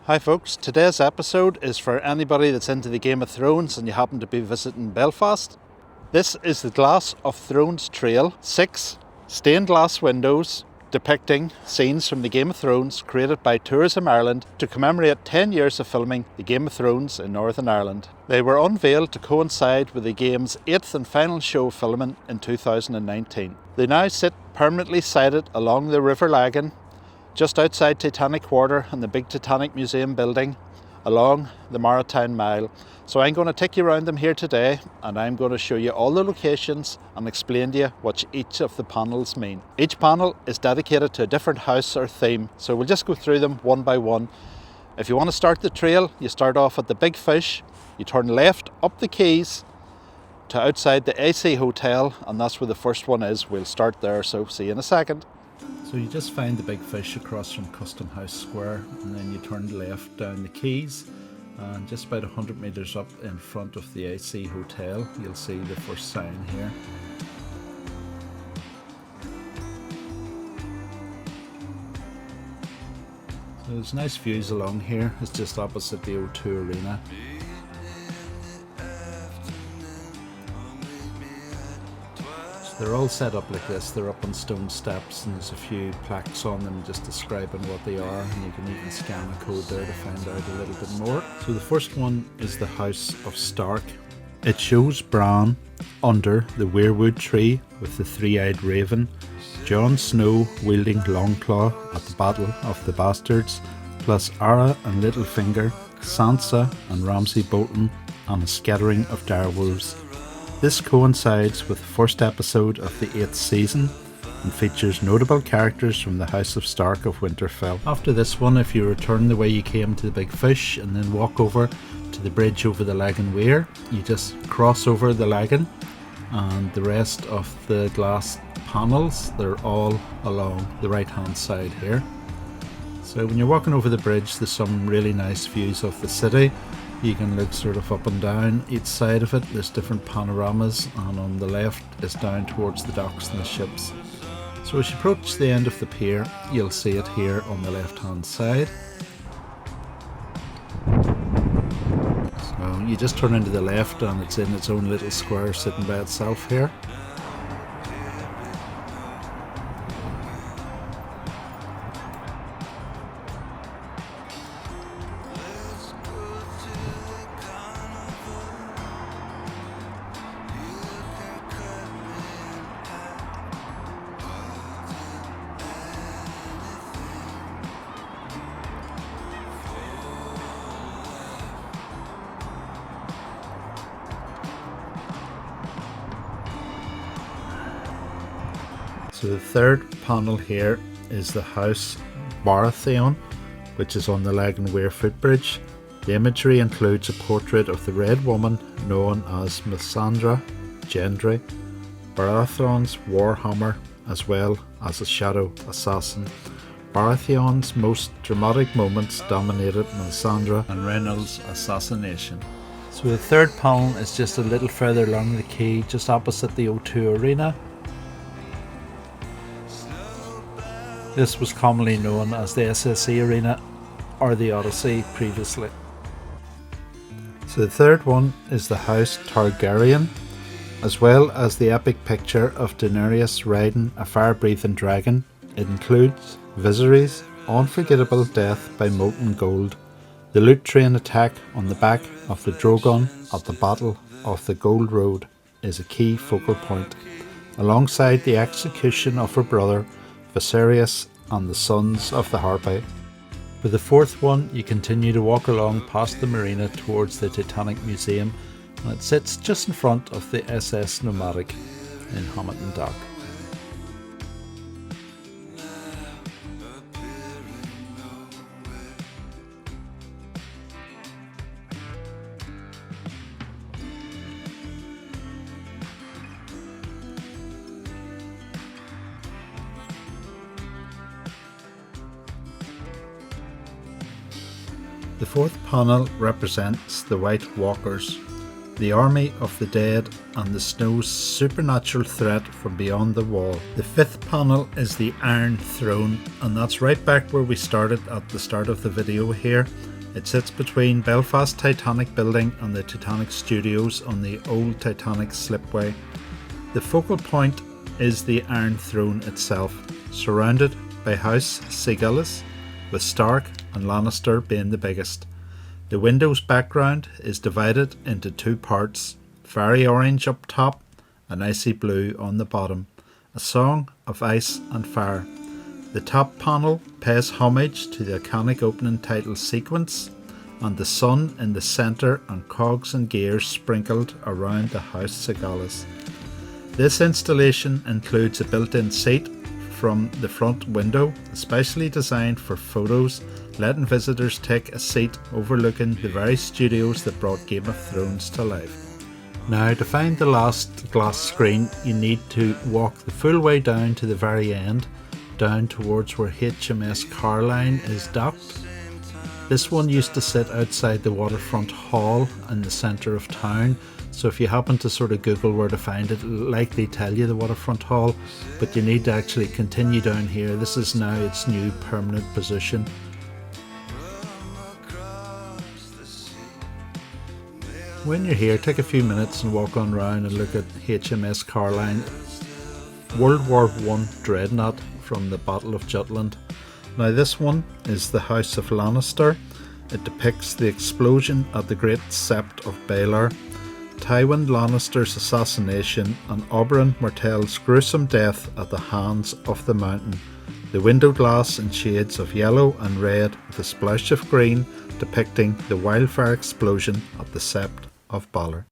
Hi folks, today's episode is for anybody that's into the Game of Thrones and you happen to be visiting Belfast. This is the Glass of Thrones Trail, 6 stained glass windows depicting scenes from the Game of Thrones created by Tourism Ireland to commemorate 10 years of filming the Game of Thrones in Northern Ireland. They were unveiled to coincide with the game's 8th and final show filming in 2019. They now sit permanently sited along the River Lagan, just outside Titanic Quarter and the big Titanic Museum building along the Maritime Mile. So I'm going to take you around them here today and I'm going to show you all the locations and explain to you what each of the panels mean. Each panel is dedicated to a different house or theme, so we'll just go through them one by one. If you want to start the trail, you start off at the Big Fish, you turn left up the quays to outside the AC Hotel, and that's where the first one is. We'll start there, so see you in a second. So you just find the Big Fish across from Custom House Square, and then you turn left down the quays, and just about 100 metres up in front of the AC Hotel you'll see the first sign here. So there's nice views along here. It's just opposite the O2 Arena. They're all set up like this. They're up on stone steps and there's a few plaques on them just describing what they are, and you can even scan a code there to find out a little bit more. So the first one is the House of Stark. It shows Bran under the Weirwood Tree with the three-eyed raven, Jon Snow wielding Longclaw at the Battle of the Bastards, plus Arya and Littlefinger, Sansa and Ramsay Bolton, and a scattering of direwolves. This coincides with the first episode of the 8th season and features notable characters from the House of Stark of Winterfell. After this one, if you return the way you came to the Big Fish and then walk over to the bridge over the Lagan Weir, you just cross over the Lagan, and the rest of the glass panels, they're all along the right hand side here. So when you're walking over the bridge, there's some really nice views of the city. You can look sort of up and down each side of it. There's different panoramas, and on the left is down towards the docks and the ships. So as you approach the end of the pier, you'll see it here on the left hand side. So you just turn into the left and it's in its own little square sitting by itself here. So the third panel here is the House Baratheon, which is on the Lagan Weir footbridge. The imagery includes a portrait of the Red Woman known as Melisandre Gendry, Baratheon's warhammer, as well as a shadow assassin. Baratheon's most dramatic moments dominated Melisandre and Reynolds' assassination. So the third panel is just a little further along the quay, just opposite the O2 Arena. This was commonly known as the SSE Arena or the Odyssey previously. So the third one is the House Targaryen, as well as the epic picture of Daenerys riding a fire-breathing dragon. It includes Viserys' unforgettable death by molten gold, the loot train attack on the back of the Drogon at the Battle of the Gold Road is a key focal point, alongside the execution of her brother Viserys and the Sons of the Harpy. For the fourth one, you continue to walk along past the marina towards the Titanic Museum, and it sits just in front of the SS Nomadic in Hamilton Dock. The fourth panel represents the White Walkers, the army of the dead and the Snow's supernatural threat from beyond the wall. The fifth panel is the Iron Throne, and that's right back where we started at the start of the video here. It sits between Belfast Titanic building and the Titanic Studios on the old Titanic slipway. The focal point is the Iron Throne itself, surrounded by House Seagulls, with Stark and Lannister being the biggest. The window's background is divided into two parts, fiery orange up top and icy blue on the bottom, a song of ice and fire. The top panel pays homage to the iconic opening title sequence, and the sun in the centre and cogs and gears sprinkled around the House Seagulls. This installation includes a built-in seat from the front window, especially designed for photos, letting visitors take a seat overlooking the very studios that brought Game of Thrones to life. Now, to find the last glass screen, you need to walk the full way down to the very end, down towards where HMS Caroline is docked. This one used to sit outside the waterfront hall in the centre of town, so if you happen to sort of Google where to find it, it'll likely tell you the waterfront hall, but you need to actually continue down here. This is now its new permanent position. When you're here, take a few minutes and walk on round and look at HMS Caroline, World War I dreadnought from the Battle of Jutland. Now this one is the House of Lannister. It depicts the explosion at the Great Sept of Baelor, Tywin Lannister's assassination and Oberyn Martell's gruesome death at the hands of the Mountain. The window glass in shades of yellow and red with a splash of green depicting the wildfire explosion at the Sept of Baelor.